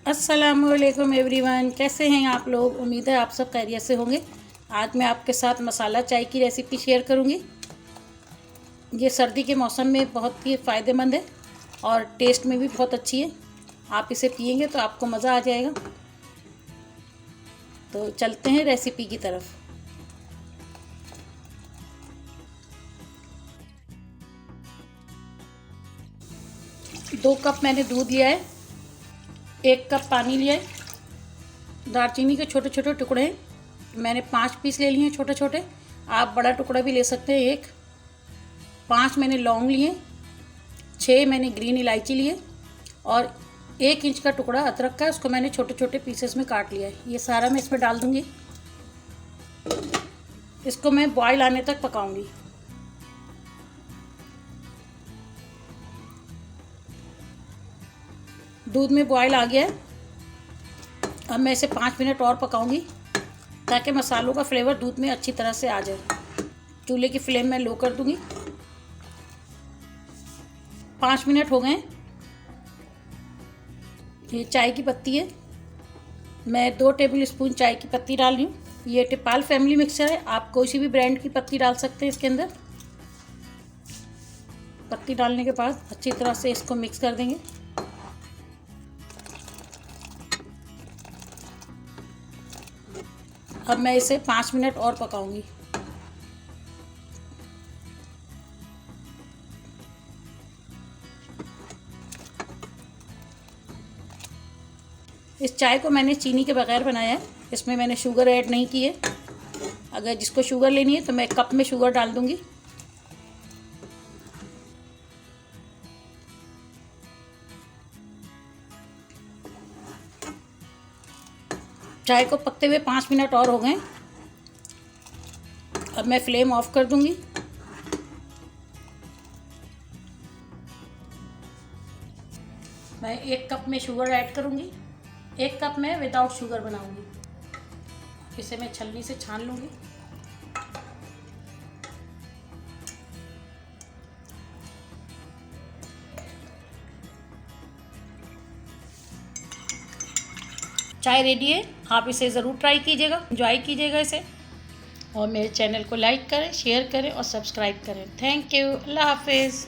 अस्सलामुअलैकुम एवरीवन, कैसे हैं आप लोग। उम्मीद है आप सब खैरियत से होंगे। आज मैं आपके साथ मसाला चाय की रेसिपी शेयर करूंगी। ये सर्दी के मौसम में बहुत ही फ़ायदेमंद है और टेस्ट में भी बहुत अच्छी है। आप इसे पियेंगे तो आपको मज़ा आ जाएगा। तो चलते हैं रेसिपी की तरफ। दो कप मैंने दूध लिया है, 1 कप पानी लिया है, दालचीनी के छोटे छोटे टुकड़े हैं। मैंने 5 पीस ले लिए हैं छोटे छोटे, आप बड़ा टुकड़ा भी ले सकते हैं। 5 मैंने लौंग लिए, 6 मैंने ग्रीन इलायची लिए और 1 इंच का टुकड़ा अदरक का, उसको मैंने छोटे छोटे पीसेस में काट लिया है। ये सारा मैं इसमें डाल दूँगी। इसको मैं बॉयल आने तक पकाऊंगी। दूध में बॉयल आ गया है। अब मैं इसे 5 मिनट और पकाऊंगी ताकि मसालों का फ्लेवर दूध में अच्छी तरह से आ जाए। चूल्हे की फ्लेम मैं लो कर दूंगी। 5 मिनट हो गए। ये चाय की पत्ती है, मैं 2 टेबल स्पून चाय की पत्ती डाल रही हूँ। ये टिपाल फैमिली मिक्सर है, आप कोई सी भी ब्रांड की पत्ती डाल सकते हैं इसके अंदर। पत्ती डालने के बाद अच्छी तरह से इसको मिक्स कर देंगे। अब मैं इसे 5 मिनट और पकाऊंगी। इस चाय को मैंने चीनी के बगैर बनाया है, इसमें मैंने शुगर ऐड नहीं की है। अगर जिसको शुगर लेनी है तो मैं कप में शुगर डाल दूंगी। चाय को पकते हुए 5 मिनट और हो गए। अब मैं फ्लेम ऑफ कर दूंगी। मैं 1 कप में शुगर ऐड करूंगी। 1 कप में विदाउट शुगर बनाऊंगी। इसे मैं छलनी से छान लूंगी। चाय रेडी है, आप इसे ज़रूर ट्राई कीजिएगा, एंजॉय कीजिएगा इसे। और मेरे चैनल को लाइक करें, शेयर करें और सब्सक्राइब करें। Thank you. अल्लाह हाफिज़।